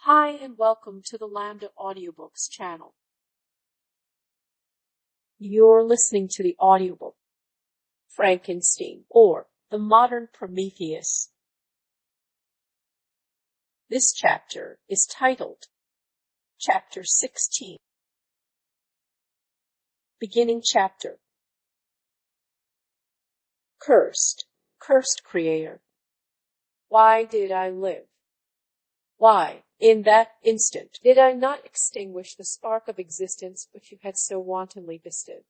Hi and welcome to the Lambda Audiobooks channel. You're listening to the audiobook Frankenstein or the Modern Prometheus. This chapter is titled Chapter 16. Beginning chapter. Cursed Creator. Why did I live? Why, in that instant, did I not extinguish the spark of existence which you had so wantonly bestowed?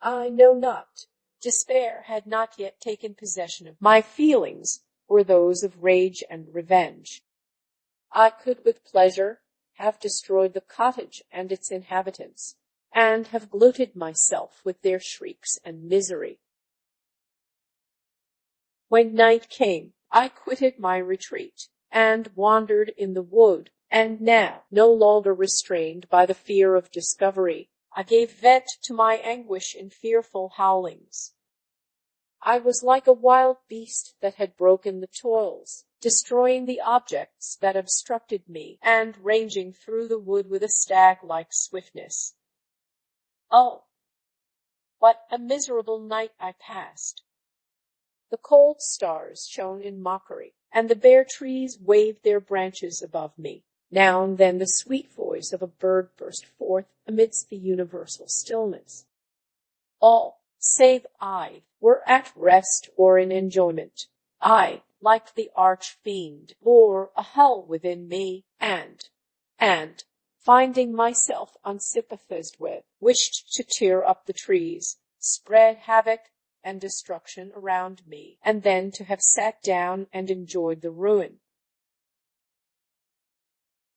I know not. Despair had not yet taken possession of my feelings, were those of rage and revenge. I could with pleasure have destroyed the cottage and its inhabitants, and have glutted myself with their shrieks and misery. When night came, I quitted my retreat, and wandered in the wood, and now, no longer restrained by the fear of discovery, I gave vent to my anguish in fearful howlings. I was like a wild beast that had broken the toils, destroying the objects that obstructed me, and ranging through the wood with a stag-like swiftness. Oh, what a miserable night I passed! The cold stars shone in mockery, and the bare trees waved their branches above me. Now and then the sweet voice of a bird burst forth amidst the universal stillness. All, save I, were at rest or in enjoyment. I, like the arch-fiend, bore a hell within me, and, finding myself unsympathized with, wished to tear up the trees, spread havoc and destruction around me, and then to have sat down and enjoyed the ruin.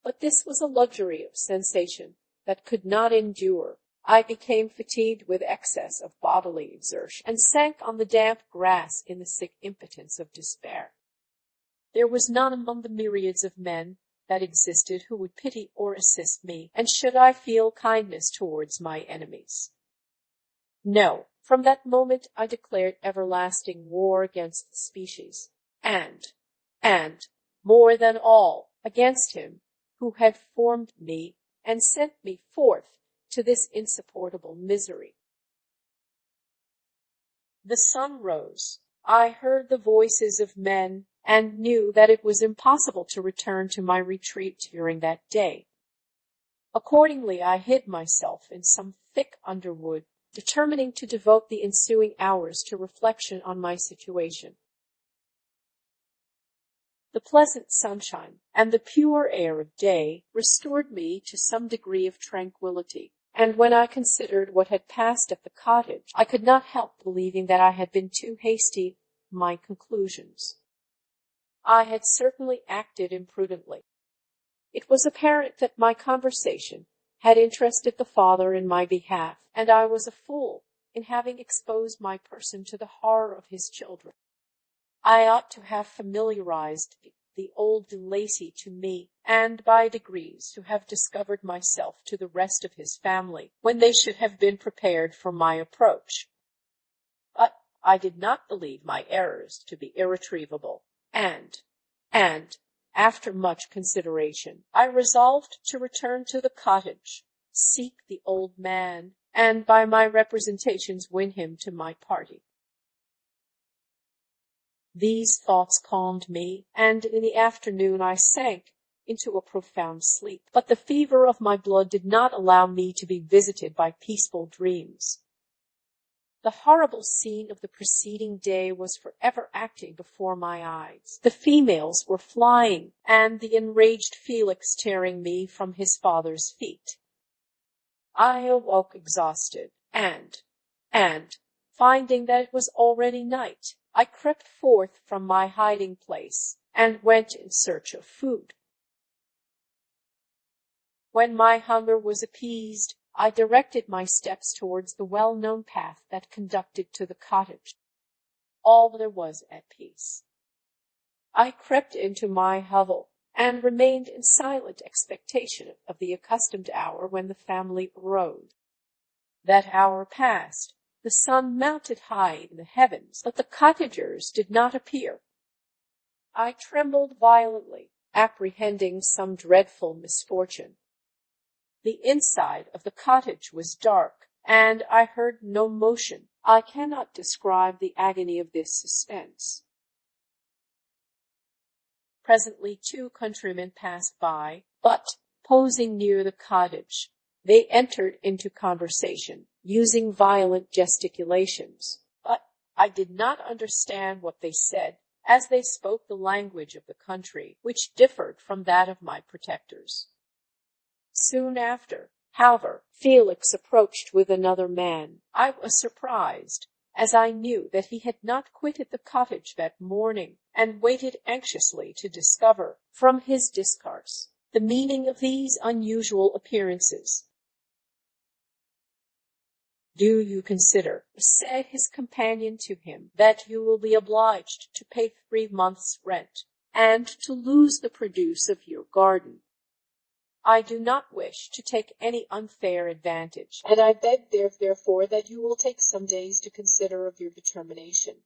But this was a luxury of sensation that could not endure. I became fatigued with excess of bodily exertion, and sank on the damp grass in the sick impotence of despair. There was none among the myriads of men that existed who would pity or assist me, and should I feel kindness towards my enemies? No. From that moment I declared everlasting war against the species, and, more than all, against him who had formed me and sent me forth to this insupportable misery. The sun rose. I heard the voices of men, and knew that it was impossible to return to my retreat during that day. Accordingly, I hid myself in some thick underwood, determining to devote the ensuing hours to reflection on my situation. The pleasant sunshine and the pure air of day restored me to some degree of tranquillity, and when I considered what had passed at the cottage, I could not help believing that I had been too hasty in my conclusions. I had certainly acted imprudently. It was apparent that my conversation had interested the father in my behalf, and I was a fool in having exposed my person to the horror of his children. I ought to have familiarized the old De Lacy to me, and by degrees to have discovered myself to the rest of his family, when they should have been prepared for my approach. But I did not believe my errors to be irretrievable, and, after much consideration, I resolved to return to the cottage, seek the old man, and by my representations win him to my party. These thoughts calmed me, and in the afternoon I sank into a profound sleep. But the fever of my blood did not allow me to be visited by peaceful dreams. The horrible scene of the preceding day was forever acting before my eyes. The females were flying, and the enraged Felix tearing me from his father's feet. I awoke exhausted, and, finding that it was already night, I crept forth from my hiding place, and went in search of food. When my hunger was appeased, I directed my steps towards the well-known path that conducted to the cottage. All there was at peace. I crept into my hovel, and remained in silent expectation of the accustomed hour when the family arose. That hour passed. The sun mounted high in the heavens, but the cottagers did not appear. I trembled violently, apprehending some dreadful misfortune. The inside of the cottage was dark, and I heard no motion. I cannot describe the agony of this suspense. Presently 2 countrymen passed by, but, posing near the cottage, they entered into conversation, using violent gesticulations. But I did not understand what they said, as they spoke the language of the country, which differed from that of my protectors. Soon after, however, Felix approached with another man. I was surprised, as I knew that he had not quitted the cottage that morning, and waited anxiously to discover, from his discourse, the meaning of these unusual appearances. "Do you consider," said his companion to him, "that you will be obliged to pay 3 months' rent, and to lose the produce of your garden? I do not wish to take any unfair advantage, and I beg therefore that you will take some days to consider of your determination."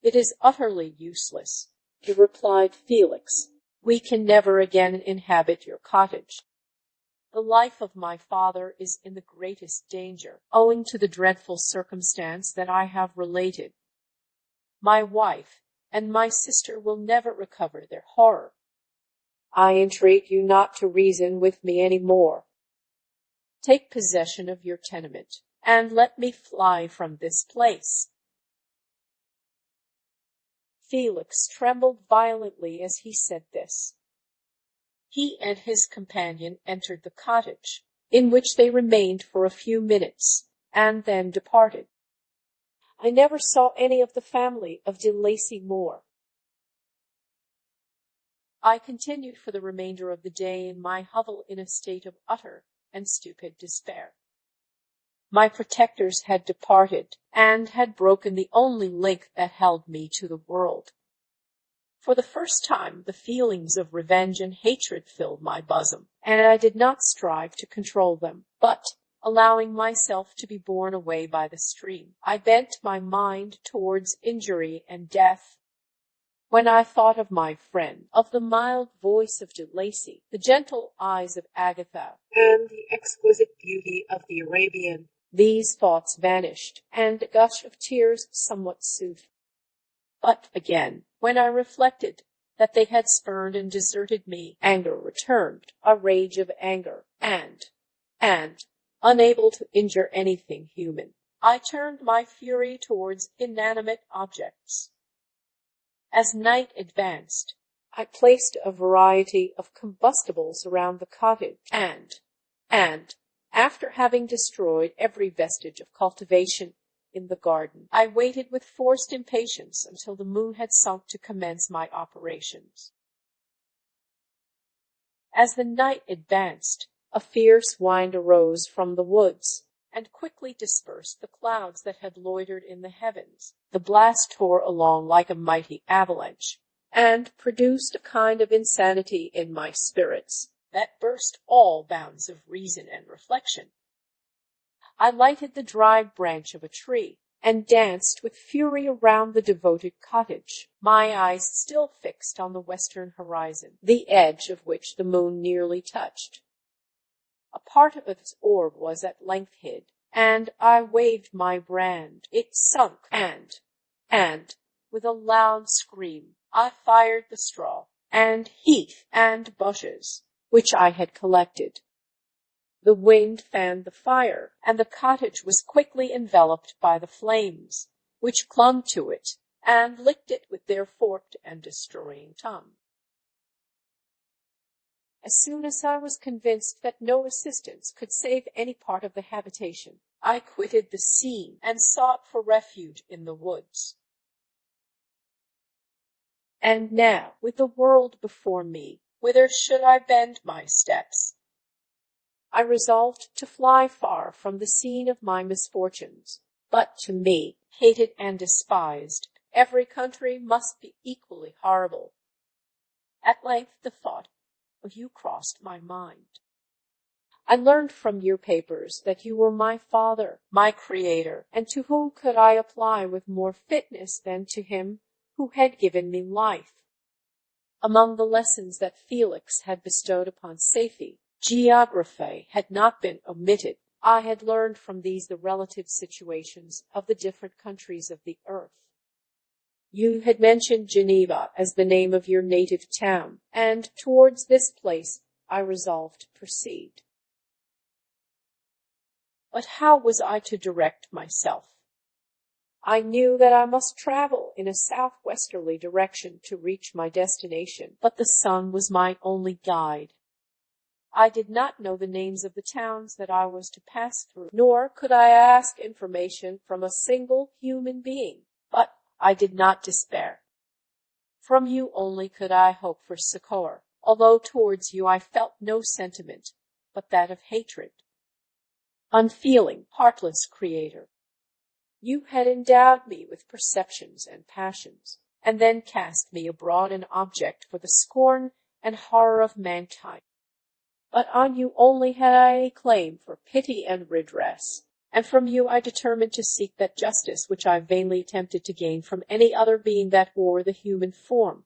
"It is utterly useless," replied Felix. "We can never again inhabit your cottage. The life of my father is in the greatest danger, owing to the dreadful circumstance that I have related. My wife and my sister will never recover their horror. I entreat you not to reason with me any more. Take possession of your tenement, and let me fly from this place." Felix trembled violently as he said this. He and his companion entered the cottage, in which they remained for a few minutes, and then departed. I never saw any of the family of de Lacy more. I continued for the remainder of the day in my hovel in a state of utter and stupid despair. My protectors had departed, and had broken the only link that held me to the world. For the first time, the feelings of revenge and hatred filled my bosom, and I did not strive to control them, but, allowing myself to be borne away by the stream, I bent my mind towards injury and death. When I thought of my friend, of the mild voice of de Lacy, the gentle eyes of Agatha, and the exquisite beauty of the Arabian, these thoughts vanished, and a gush of tears somewhat soothed. But again, when I reflected that they had spurned and deserted me, anger returned, a rage of anger, and, unable to injure anything human, I turned my fury towards inanimate objects. As night advanced, I placed a variety of combustibles around the cottage, and, after having destroyed every vestige of cultivation in the garden, I waited with forced impatience until the moon had sunk to commence my operations. As the night advanced, a fierce wind arose from the woods, and quickly dispersed the clouds that had loitered in the heavens. The blast tore along like a mighty avalanche, and produced a kind of insanity in my spirits that burst all bounds of reason and reflection. I lighted the dry branch of a tree, and danced with fury around the devoted cottage, my eyes still fixed on the western horizon, the edge of which the moon nearly touched. A part of its orb was at length hid, and I waved my brand. It sunk, and, with a loud scream, I fired the straw, and heath, and bushes, which I had collected. The wind fanned the fire, and the cottage was quickly enveloped by the flames, which clung to it, and licked it with their forked and destroying tongue. As soon as I was convinced that no assistance could save any part of the habitation, I quitted the scene, and sought for refuge in the woods. And now, with the world before me, whither should I bend my steps? I resolved to fly far from the scene of my misfortunes, but to me, hated and despised, every country must be equally horrible. At length the thought of you crossed my mind. I learned from your papers that you were my father, my creator, and to whom could I apply with more fitness than to him who had given me life? Among the lessons that Felix had bestowed upon Safie, geography had not been omitted. I had learned from these the relative situations of the different countries of the earth. You had mentioned Geneva as the name of your native town, and towards this place I resolved to proceed. But how was I to direct myself? I knew that I must travel in a southwesterly direction to reach my destination, but the sun was my only guide. I did not know the names of the towns that I was to pass through, nor could I ask information from a single human being, but I did not despair. From you only could I hope for succor, although towards you I felt no sentiment but that of hatred. Unfeeling, heartless creator, you had endowed me with perceptions and passions, and then cast me abroad an object for the scorn and horror of mankind. But on you only had I any claim for pity and redress, and from you I determined to seek that justice which I vainly attempted to gain from any other being that wore the human form.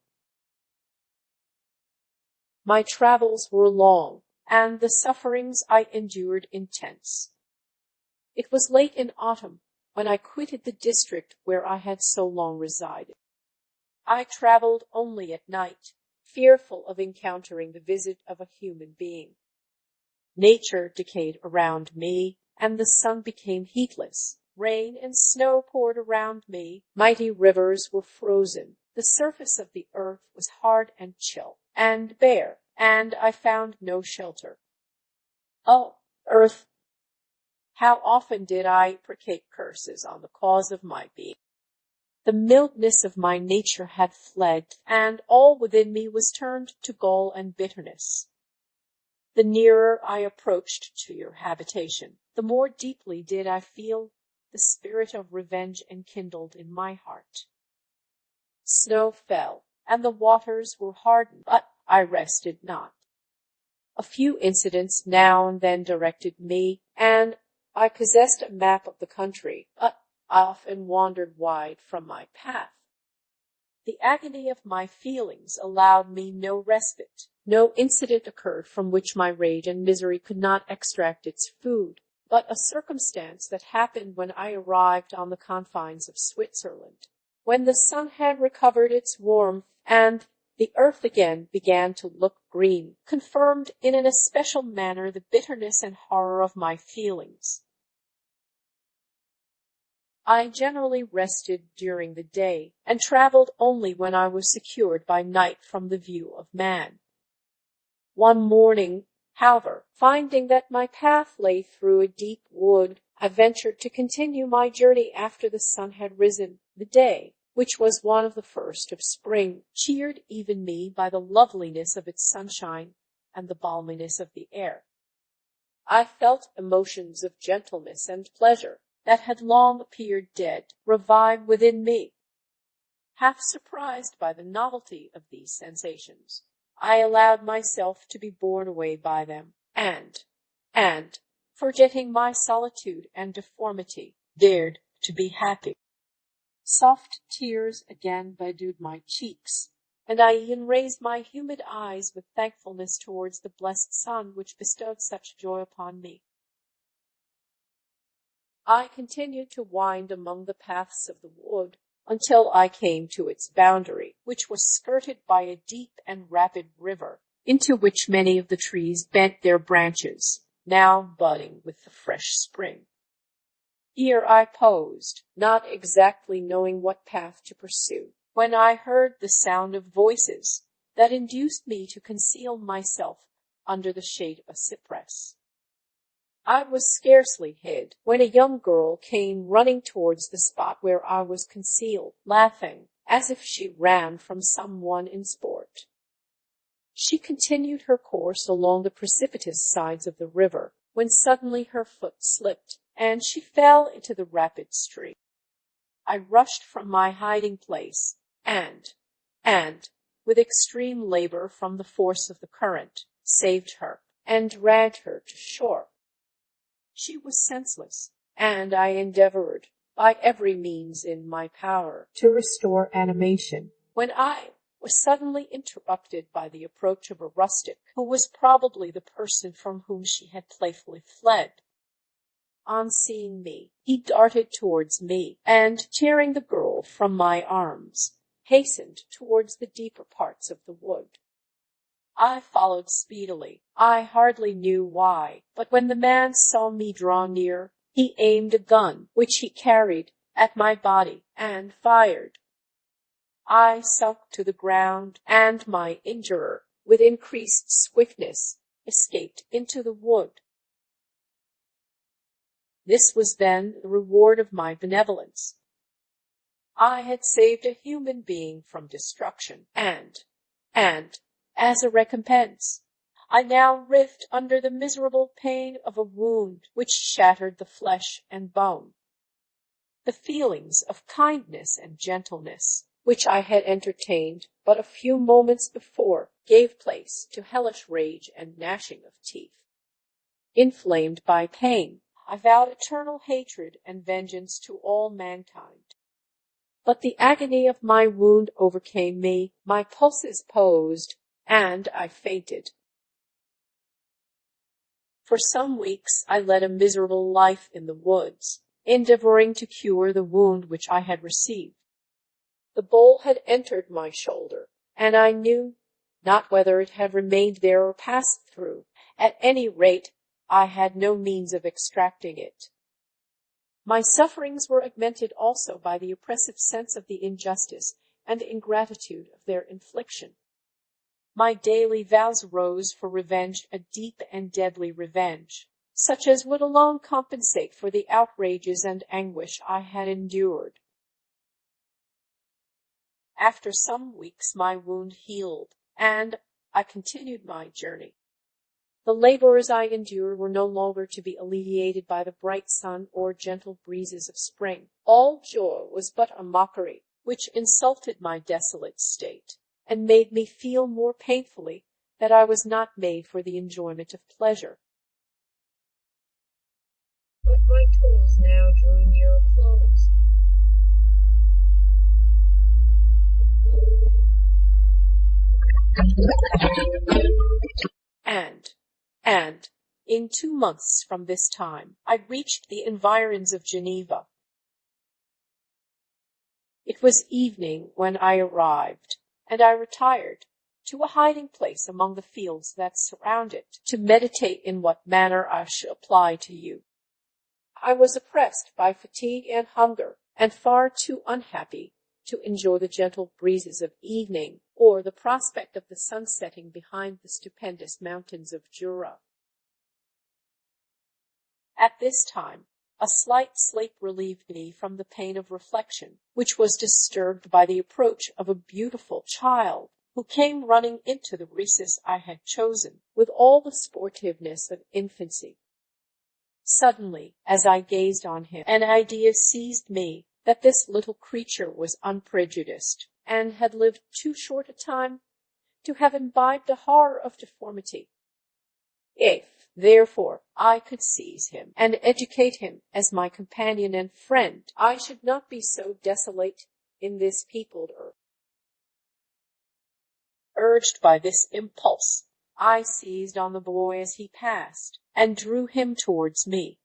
My travels were long, and the sufferings I endured intense. It was late in autumn when I quitted the district where I had so long resided. I traveled only at night, fearful of encountering the visit of a human being. Nature decayed around me, and the sun became heatless. Rain and snow poured around me. Mighty rivers were frozen. The surface of the earth was hard and chill, and bare, and I found no shelter. Oh, earth! How often did I imprecate curses on the cause of my being! The mildness of my nature had fled, and all within me was turned to gall and bitterness. The nearer I approached to your habitation, the more deeply did I feel the spirit of revenge enkindled in my heart. Snow fell, and the waters were hardened, but I rested not. A few incidents now and then directed me, and I possessed a map of the country, but I often wandered wide from my path. The agony of my feelings allowed me no respite. No incident occurred from which my rage and misery could not extract its food, but a circumstance that happened when I arrived on the confines of Switzerland, when the sun had recovered its warmth and the earth again began to look green, confirmed in an especial manner the bitterness and horror of my feelings. I generally rested during the day, and traveled only when I was secured by night from the view of man. One morning, however, finding that my path lay through a deep wood, I ventured to continue my journey after the sun had risen. The day, which was one of the first of spring, cheered even me by the loveliness of its sunshine and the balminess of the air. I felt emotions of gentleness and pleasure that had long appeared dead revive within me. Half surprised by the novelty of these sensations, I allowed myself to be borne away by them, and, forgetting my solitude and deformity, dared to be happy. Soft tears again bedewed my cheeks, and I even raised my humid eyes with thankfulness towards the blessed sun which bestowed such joy upon me. I continued to wind among the paths of the wood until I came to its boundary, which was skirted by a deep and rapid river, into which many of the trees bent their branches, now budding with the fresh spring. Here I paused, not exactly knowing what path to pursue, when I heard the sound of voices that induced me to conceal myself under the shade of a cypress. I was scarcely hid when a young girl came running towards the spot where I was concealed, laughing as if she ran from someone in sport. She continued her course along the precipitous sides of the river, when suddenly her foot slipped, and she fell into the rapid stream. I rushed from my hiding place, and, with extreme labor from the force of the current, saved her, and dragged her to shore. She was senseless, and I endeavored, by every means in my power, to restore animation, when I was suddenly interrupted by the approach of a rustic, who was probably the person from whom she had playfully fled. On seeing me, he darted towards me, and, tearing the girl from my arms, hastened towards the deeper parts of the wood. I followed speedily. I hardly knew why, but when the man saw me draw near, he aimed a gun, which he carried, at my body, and fired. I sunk to the ground, and my injurer, with increased swiftness, escaped into the wood. This was then the reward of my benevolence. I had saved a human being from destruction, and, as a recompense, I now writhed under the miserable pain of a wound which shattered the flesh and bone. The feelings of kindness and gentleness, which I had entertained but a few moments before, gave place to hellish rage and gnashing of teeth. Inflamed by pain, I vowed eternal hatred and vengeance to all mankind. But the agony of my wound overcame me, my pulses posed, and I fainted. For some weeks I led a miserable life in the woods, endeavoring to cure the wound which I had received. The ball had entered my shoulder, and I knew not whether it had remained there or passed through. At any rate, I had no means of extracting it. My sufferings were augmented also by the oppressive sense of the injustice and ingratitude of their infliction. My daily vows rose for revenge, a deep and deadly revenge, such as would alone compensate for the outrages and anguish I had endured. After some weeks my wound healed, and I continued my journey. The labors I endured were no longer to be alleviated by the bright sun or gentle breezes of spring. All joy was but a mockery, which insulted my desolate state, and made me feel more painfully that I was not made for the enjoyment of pleasure. But my toils now drew near a close. And, in 2 months from this time, I reached the environs of Geneva. It was evening when I arrived, and I retired to a hiding place among the fields that surround it, to meditate in what manner I should apply to you. I was oppressed by fatigue and hunger, and far too unhappy to enjoy the gentle breezes of evening or the prospect of the sun setting behind the stupendous mountains of Jura. At this time, a slight sleep relieved me from the pain of reflection, which was disturbed by the approach of a beautiful child, who came running into the recess I had chosen with all the sportiveness of infancy. Suddenly, as I gazed on him, an idea seized me that this little creature was unprejudiced, and had lived too short a time to have imbibed the horror of deformity. If, therefore, I could seize him and educate him as my companion and friend, I should not be so desolate in this peopled earth. Urged by this impulse, I seized on the boy as he passed, and drew him towards me.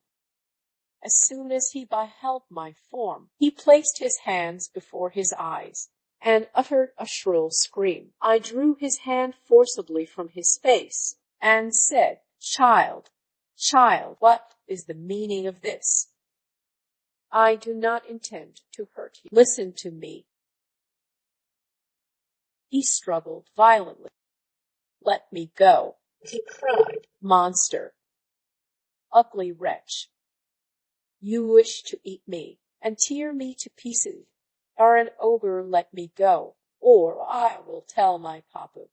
As soon as he beheld my form, he placed his hands before his eyes, and uttered a shrill scream. I drew his hand forcibly from his face, and said, Child, what is the meaning of this? I do not intend to hurt you. Listen to me. He struggled violently. Let me go, he cried. Monster, ugly wretch, you wish to eat me and tear me to pieces. Are an ogre, let me go, or I will tell my papa.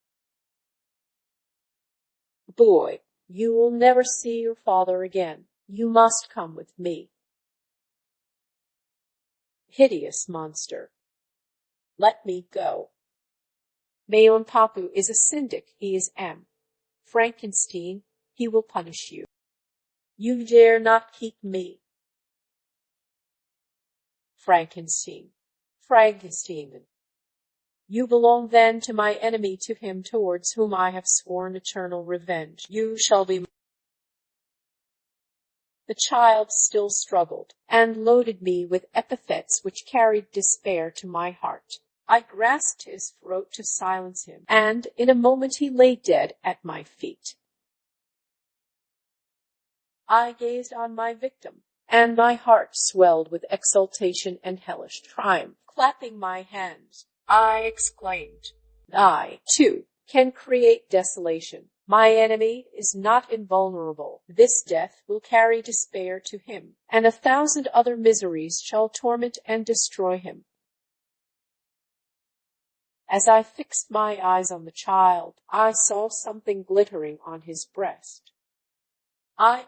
Boy, you will never see your father again. You must come with me. Hideous monster, let me go. Mon papa is a syndic, he is M. Frankenstein, he will punish you. You dare not keep me. Frankenstein. You belong then to my enemy, to him towards whom I have sworn eternal revenge. You shall be. The child still struggled, and loaded me with epithets which carried despair to my heart. I grasped his throat to silence him, and in a moment he lay dead at my feet. I gazed on my victim, and my heart swelled with exultation and hellish triumph. Clapping my hands, I exclaimed, I, too, can create desolation. My enemy is not invulnerable. This death will carry despair to him, and 1,000 other miseries shall torment and destroy him. As I fixed my eyes on the child, I saw something glittering on his breast. I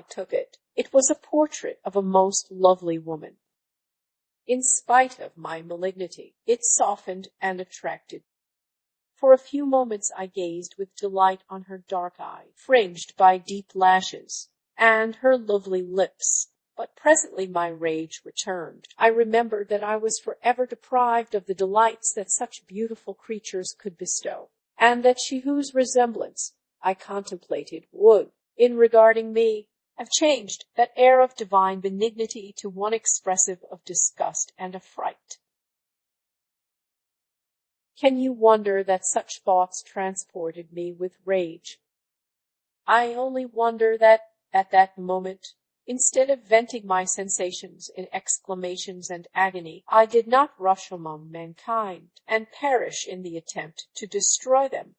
took it. It was a portrait of a most lovely woman. In spite of my malignity, it softened and attracted. For a few moments I gazed with delight on her dark eye, fringed by deep lashes, and her lovely lips. But presently my rage returned. I remembered that I was forever deprived of the delights that such beautiful creatures could bestow, and that she whose resemblance I contemplated would, in regarding me, have changed that air of divine benignity to one expressive of disgust and affright. Can you wonder that such thoughts transported me with rage? I only wonder that, at that moment, instead of venting my sensations in exclamations and agony, I did not rush among mankind and perish in the attempt to destroy them.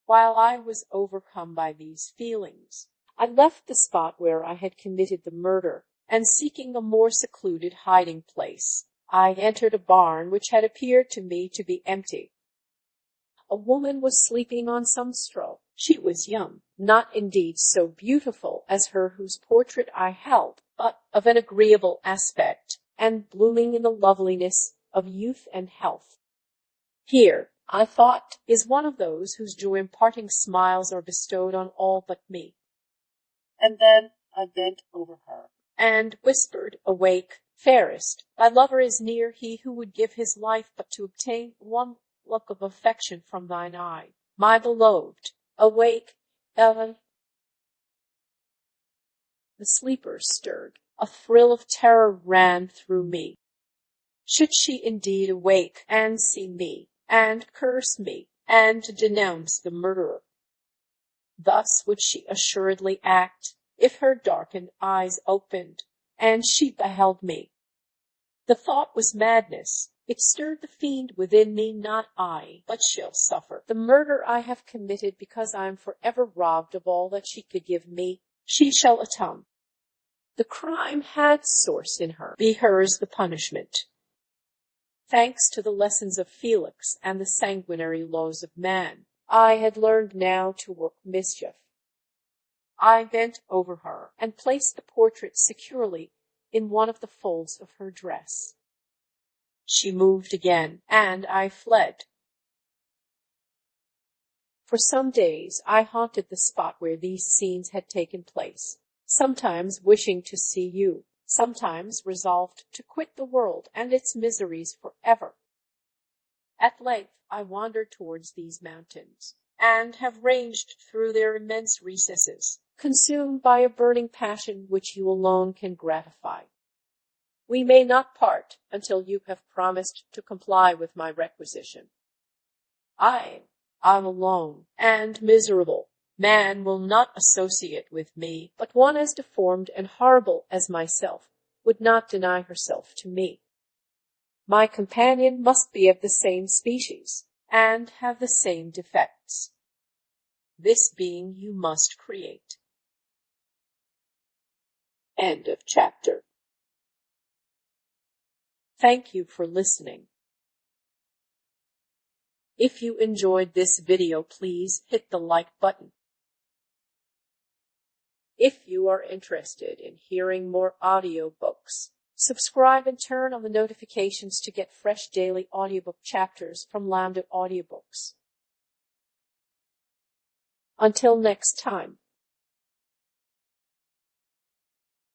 While I was overcome by these feelings, I left the spot where I had committed the murder, and seeking a more secluded hiding place, I entered a barn which had appeared to me to be empty. A woman was sleeping on some straw. She was young, not indeed so beautiful as her whose portrait I held, but of an agreeable aspect, and blooming in the loveliness of youth and health. Here, I thought, is one of those whose joy-imparting smiles are bestowed on all but me. And then I bent over her, and whispered, Awake, fairest, thy lover is near, he who would give his life but to obtain one look of affection from thine eye. My beloved, awake, Ellen. The sleeper stirred. A thrill of terror ran through me. Should she indeed awake and see me, and curse me, and denounce the murderer? Thus would she assuredly act, if her darkened eyes opened, and she beheld me. The thought was madness. It stirred the fiend within me, not I, but shall suffer. The murder I have committed because I am forever robbed of all that she could give me. She shall atone. The crime had source in her. Be hers the punishment. Thanks to the lessons of Felix and the sanguinary laws of man, I had learned now to work mischief. I bent over her and placed the portrait securely in one of the folds of her dress. She moved again, and I fled. For some days I haunted the spot where these scenes had taken place, sometimes wishing to see you, sometimes resolved to quit the world and its miseries forever. At length I wandered towards these mountains, and have ranged through their immense recesses, consumed by a burning passion which you alone can gratify. We may not part until you have promised to comply with my requisition. I'm alone and miserable. Man will not associate with me, but one as deformed and horrible as myself would not deny herself to me. My companion must be of the same species, and have the same defects. This being you must create. End of chapter. Thank you for listening. If you enjoyed this video, please hit the like button. If you are interested in hearing more audiobooks, subscribe and turn on the notifications to get fresh daily audiobook chapters from Lambda Audiobooks. Until next time.